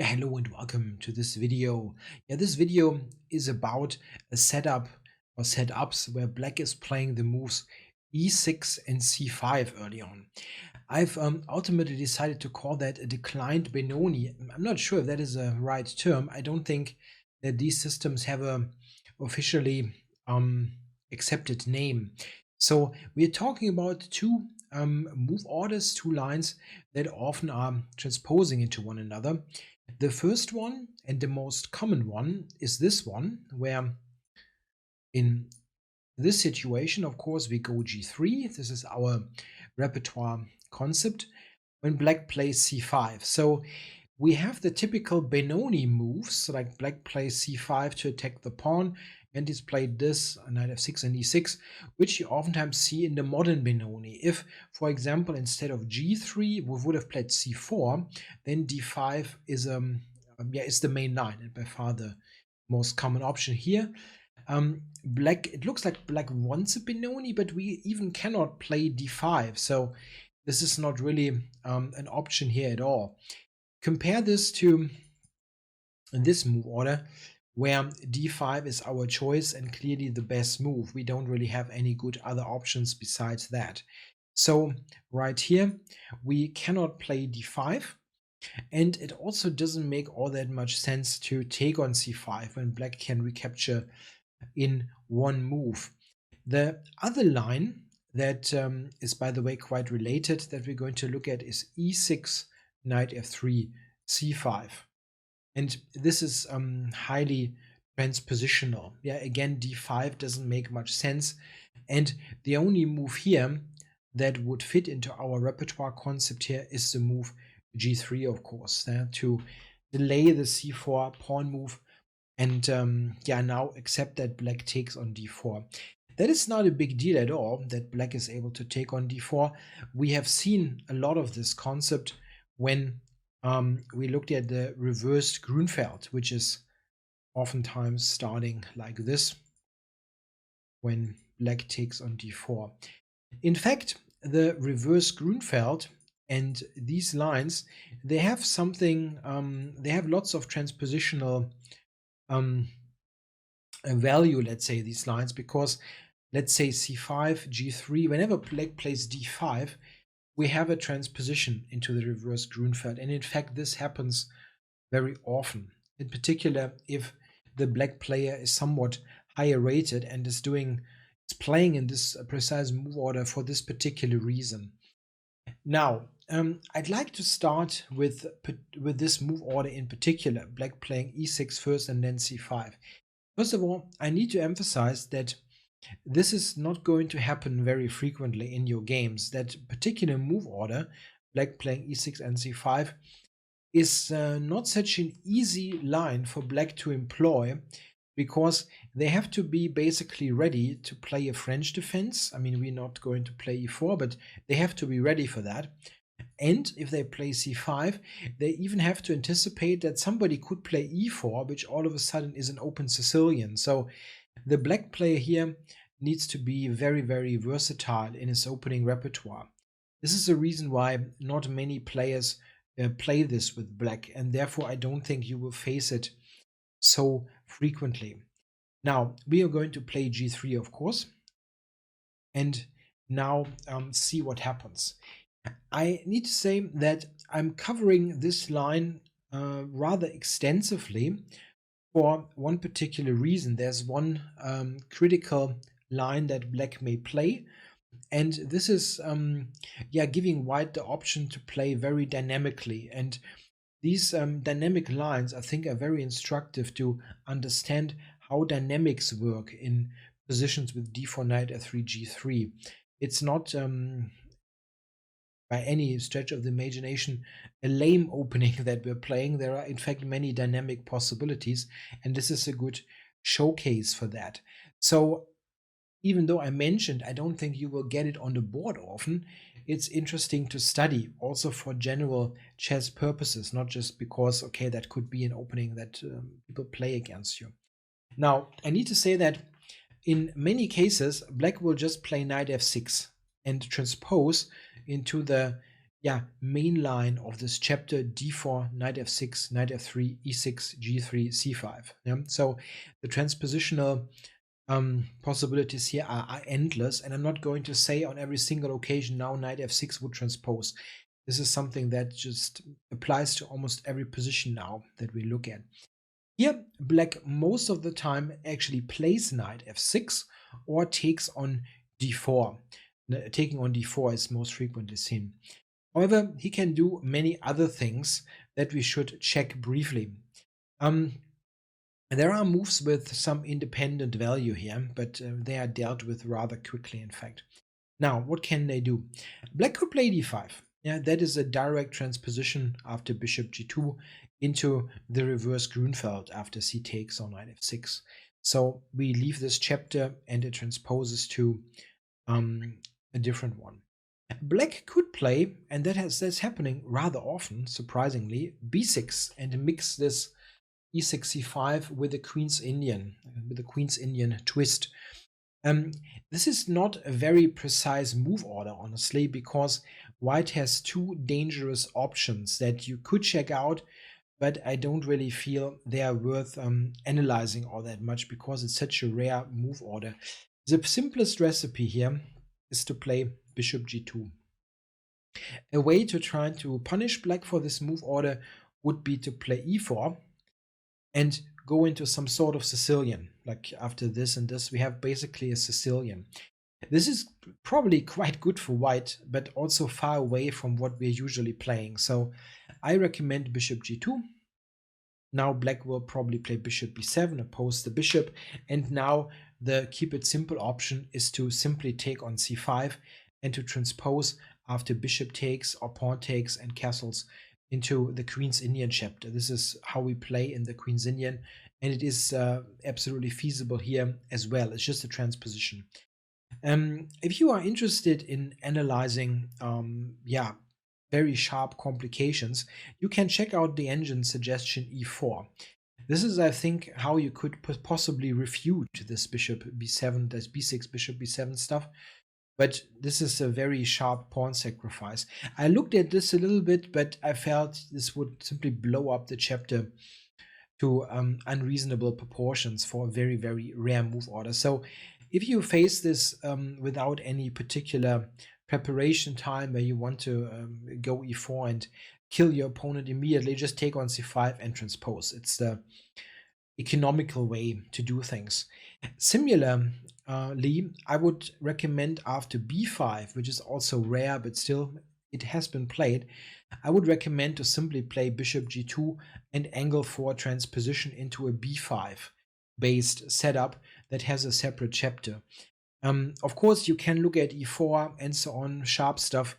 Yeah, hello and welcome to this video. This video is about a setup or setups where black is playing the moves e6 and c5 early on. I've ultimately decided to call that a declined Benoni. I'm not sure if that is a right term. I don't think that these systems have a officially accepted name. So we're talking about two move orders, two lines that often are transposing into one another. The first one and the most common one is this one, where in this situation, of course, we go g3. This is our repertoire concept when black plays c5. So we have the typical Benoni moves, like black plays c5 to attack the pawn, and he's played this, knight f6 and e6, which you oftentimes see in the modern Benoni. If, for example, instead of g3, we would have played c4, then d5 is the main line and by far the most common option here. Black, it looks like black wants a Benoni, but we even cannot play d5, so this is not really an option here at all. Compare this to this move order, where d5 is our choice and clearly the best move. We don't really have any good other options besides that. So right here, we cannot play d5, and it also doesn't make all that much sense to take on c5 when black can recapture in one move. The other line that is, by the way, quite related that we're going to look at is e6, knight f3, c5. And this is highly transpositional. Yeah, again, d5 doesn't make much sense. And the only move here that would fit into our repertoire concept here is the move g3, of course, to delay the c4 pawn move and now accept that black takes on d4. That is not a big deal at all that black is able to take on d4. We have seen a lot of this concept when we looked at the reversed Grunfeld, which is oftentimes starting like this when black takes on d4. In fact, the reverse Grunfeld and these lines, they have something, they have lots of transpositional value, let's say, these lines, because let's say c5, g3, whenever black plays d5, we have a transposition into the reverse Grunfeld. And in fact, this happens very often, in particular if the black player is somewhat higher rated and is playing in this precise move order for this particular reason. Now, I'd like to start with this move order in particular, black playing e6 first and then c5. First of all, I need to emphasize that this is not going to happen very frequently in your games. That particular move order, black playing e6 and c5, is not such an easy line for black to employ, because they have to be basically ready to play a French defense. I mean, we're not going to play e4, but they have to be ready for that. And if they play c5, they even have to anticipate that somebody could play e4, which all of a sudden is an open Sicilian. So the black player here needs to be very, very versatile in his opening repertoire. This is the reason why not many players play this with black, and therefore I don't think you will face it so frequently. Now, we are going to play g3, of course, and now see what happens. I need to say that I'm covering this line rather extensively for one particular reason. There's one critical line that black may play, and this is giving white the option to play very dynamically. And these dynamic lines, I think, are very instructive to understand how dynamics work in positions with d4, knight f3, g3. It's not by any stretch of the imagination a lame opening that we're playing. There are in fact many dynamic possibilities, and this is a good showcase for that. So even though I mentioned I don't think you will get it on the board often, it's interesting to study also for general chess purposes, not just because, okay, that could be an opening that people play against you. Now, I need to say that in many cases, black will just play knight f6 and transpose into the main line of this chapter: d4, knight f6, knight f3, e6, g3, c5. Yeah? So the transpositional possibilities here are endless, and I'm not going to say on every single occasion now knight f6 would transpose. This is something that just applies to almost every position now that we look at. Here, black most of the time actually plays knight f6 or takes on d4. Taking on d4 is most frequently seen. However, he can do many other things that we should check briefly. There are moves with some independent value here, but they are dealt with rather quickly, in fact. Now, what can they do? Black could play d5. Yeah, that is a direct transposition after bishop g2 into the reverse Grunfeld after c takes on knight f6. So we leave this chapter and it transposes to a different one. Black could play, and that's happening rather often, surprisingly, b6 and mix this e6 c5 with the Queen's Indian twist. This is not a very precise move order, honestly, because white has two dangerous options that you could check out, but I don't really feel they are worth analyzing all that much because it's such a rare move order. The simplest recipe here is to play bishop g2. A way to try to punish black for this move order would be to play e4 and go into some sort of Sicilian. Like after this and this, we have basically a Sicilian. This is probably quite good for white, but also far away from what we're usually playing. So I recommend bishop g2. Now black will probably play bishop b7, oppose the bishop, and now the keep it simple option is to simply take on c5 and to transpose after bishop takes or pawn takes and castles into the Queen's Indian chapter. This is how we play in the Queen's Indian, and it is absolutely feasible here as well. It's just a transposition. If you are interested in analyzing, very sharp complications, you can check out the engine suggestion e4. This is, I think, how you could possibly refute this bishop b7, this b6, bishop b7 stuff. But this is a very sharp pawn sacrifice. I looked at this a little bit, but I felt this would simply blow up the chapter to unreasonable proportions for a very, very rare move order. So if you face this without any particular preparation time where you want to go e4 and kill your opponent immediately, just take on c5 and transpose. It's the economical way to do things. Similarly, I would recommend after b5, which is also rare, but still it has been played, I would recommend to simply play bishop g2 and angle for transposition into a b5 based setup that has a separate chapter. Of course, you can look at e4 and so on, sharp stuff,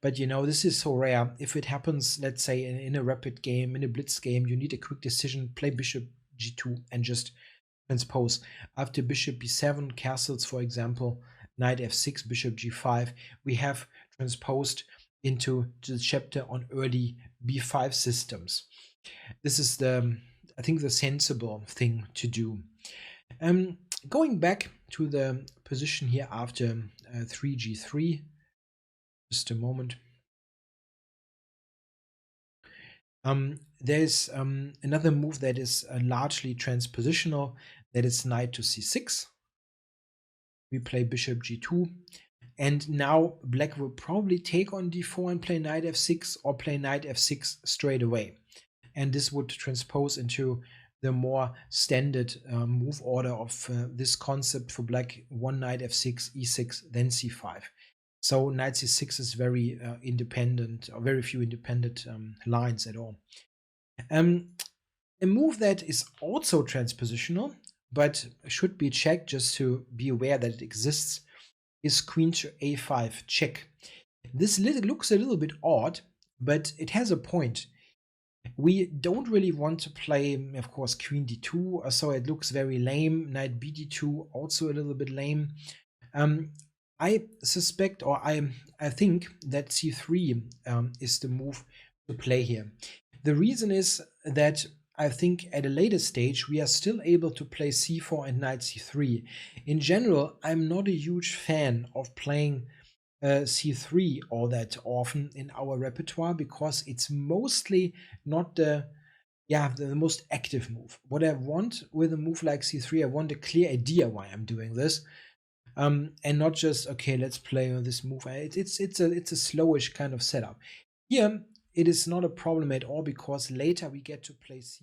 but this is so rare. If it happens, let's say in a rapid game, in a blitz game, you need a quick decision, play bishop g2 and just transpose. After bishop b7, castles, for example, knight f6, bishop g5, we have transposed into the chapter on early b5 systems. This is I think the sensible thing to do. Going back to the position here after 3g3, just a moment. There's another move that is largely transpositional, that is knight to c6. We play bishop g2, and now black will probably take on d4 and play knight f6 or play knight f6 straight away. And this would transpose into the more standard move order of this concept for black: one knight f6, e6, then c5. So knight c6 is very independent, or very few independent lines at all. A move that is also transpositional, but should be checked just to be aware that it exists, is queen to a5 check. This looks a little bit odd, but it has a point. We don't really want to play, of course, queen d2, so it looks very lame. Knight bd2, also a little bit lame. I suspect, or I think that c3 is the move to play here. The reason is that I think at a later stage we are still able to play c4 and knight c3. In general, I'm not a huge fan of playing c3 all that often in our repertoire, because it's mostly not the most active move. What I want with a move like c3, I want a clear idea why I'm doing this, and not just, okay, let's play on this move. It's a slowish kind of setup. Here, it is not a problem at all, because later we get to play c4.